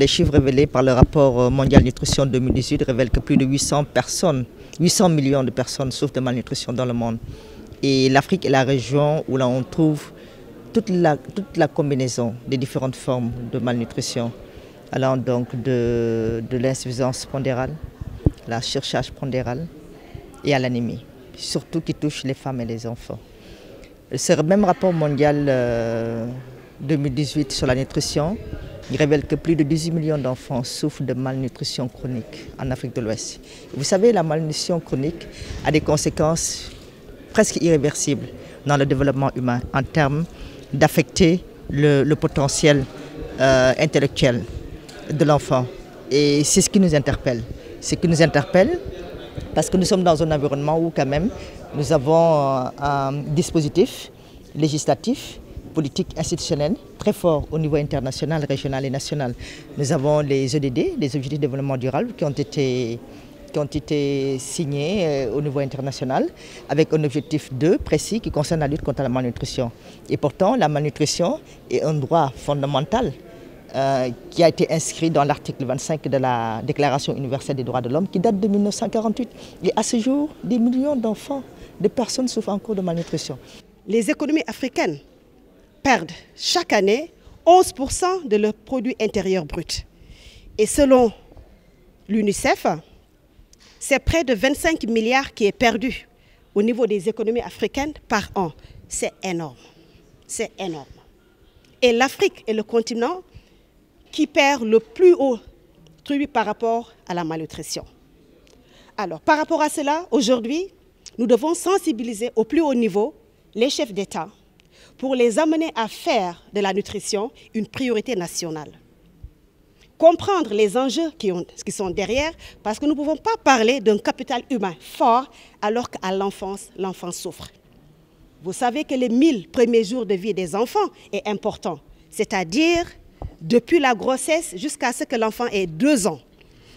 Les chiffres révélés par le rapport mondial nutrition 2018 révèlent que plus de 800 millions de personnes souffrent de malnutrition dans le monde. Et l'Afrique est la région où l'on trouve toute la combinaison des différentes formes de malnutrition, allant donc de l'insuffisance pondérale, la surcharge pondérale et à l'anémie, surtout qui touche les femmes et les enfants. Ce même rapport mondial 2018 sur la nutrition, il révèle que plus de 18 millions d'enfants souffrent de malnutrition chronique en Afrique de l'Ouest. Vous savez, la malnutrition chronique a des conséquences presque irréversibles dans le développement humain en termes d'affecter le potentiel intellectuel de l'enfant. Et c'est ce qui nous interpelle. Ce qui nous interpelle parce que nous sommes dans un environnement où quand même nous avons un dispositif législatif, politique institutionnelle très fort au niveau international, régional et national. Nous avons les ODD, les Objectifs de développement durable, qui ont été signés au niveau international avec un objectif 2 précis qui concerne la lutte contre la malnutrition. Et pourtant, la malnutrition est un droit fondamental qui a été inscrit dans l'article 25 de la Déclaration universelle des droits de l'homme qui date de 1948. Et à ce jour, des millions d'enfants, de personnes souffrent encore de malnutrition. Les économies africaines perdent chaque année 11% de leur produit intérieur brut. Et selon l'UNICEF, c'est près de 25 milliards qui est perdu au niveau des économies africaines par an. C'est énorme. C'est énorme. Et l'Afrique est le continent qui perd le plus haut tribut par rapport à la malnutrition. Alors, par rapport à cela, aujourd'hui, nous devons sensibiliser au plus haut niveau les chefs d'État pour les amener à faire de la nutrition une priorité nationale. Comprendre les enjeux qui sont derrière, parce que nous ne pouvons pas parler d'un capital humain fort alors qu'à l'enfance, l'enfant souffre. Vous savez que les 1000 premiers jours de vie des enfants est important, c'est-à-dire depuis la grossesse jusqu'à ce que l'enfant ait 2 ans.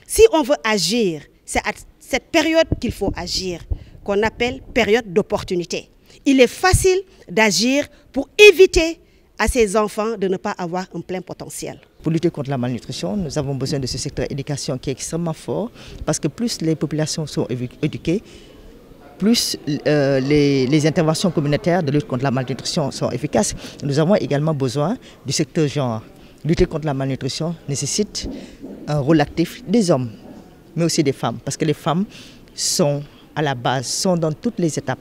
Si on veut agir, c'est à cette période qu'il faut agir, qu'on appelle période d'opportunité. Il est facile d'agir pour éviter à ces enfants de ne pas avoir un plein potentiel. Pour lutter contre la malnutrition, nous avons besoin de ce secteur éducation qui est extrêmement fort parce que plus les populations sont éduquées, plus les interventions communautaires de lutte contre la malnutrition sont efficaces. Nous avons également besoin du secteur genre. Lutter contre la malnutrition nécessite un rôle actif des hommes, mais aussi des femmes, parce que les femmes sont à la base, sont dans toutes les étapes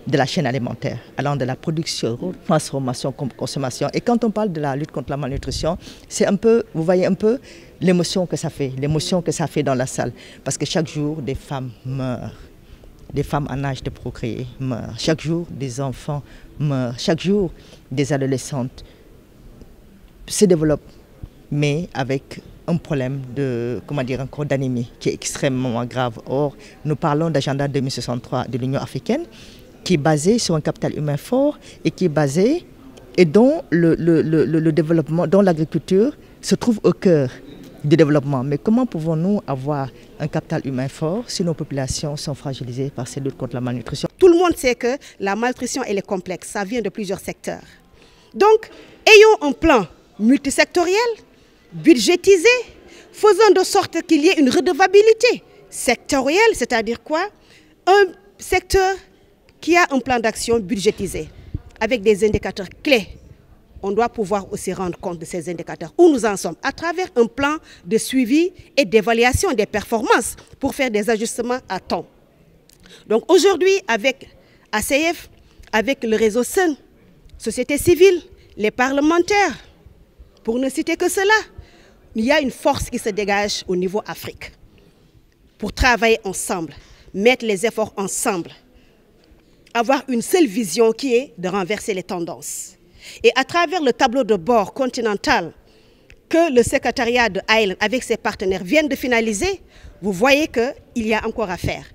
de la chaîne alimentaire, allant de la production, transformation, consommation. Et quand on parle de la lutte contre la malnutrition, c'est un peu, vous voyez un peu l'émotion que ça fait dans la salle. Parce que chaque jour, des femmes meurent. Des femmes en âge de procréer meurent. Chaque jour, des enfants meurent. Chaque jour, des adolescentes se développent, mais avec un problème de, encore d'anémie qui est extrêmement grave. Or, nous parlons d'agenda 2063 de l'Union africaine, qui est basé sur un capital humain fort et qui est basé et dont le développement, dont l'agriculture se trouve au cœur du développement. Mais comment pouvons-nous avoir un capital humain fort si nos populations sont fragilisées par ces luttes contre la malnutrition? Tout le monde sait que la malnutrition elle est complexe, ça vient de plusieurs secteurs. Donc, ayons un plan multisectoriel, budgétisé, faisant de sorte qu'il y ait une redevabilité sectorielle, c'est-à-dire quoi? Un secteur qui a un plan d'action budgétisé, avec des indicateurs clés. On doit pouvoir aussi rendre compte de ces indicateurs, où nous en sommes, à travers un plan de suivi et d'évaluation des performances pour faire des ajustements à temps. Donc aujourd'hui, avec ACF, avec le réseau SEN, société civile, les parlementaires, pour ne citer que cela, il y a une force qui se dégage au niveau Afrique pour travailler ensemble, mettre les efforts ensemble, avoir une seule vision qui est de renverser les tendances. Et à travers le tableau de bord continental que le secrétariat de Island avec ses partenaires viennent de finaliser, vous voyez qu'il y a encore à faire.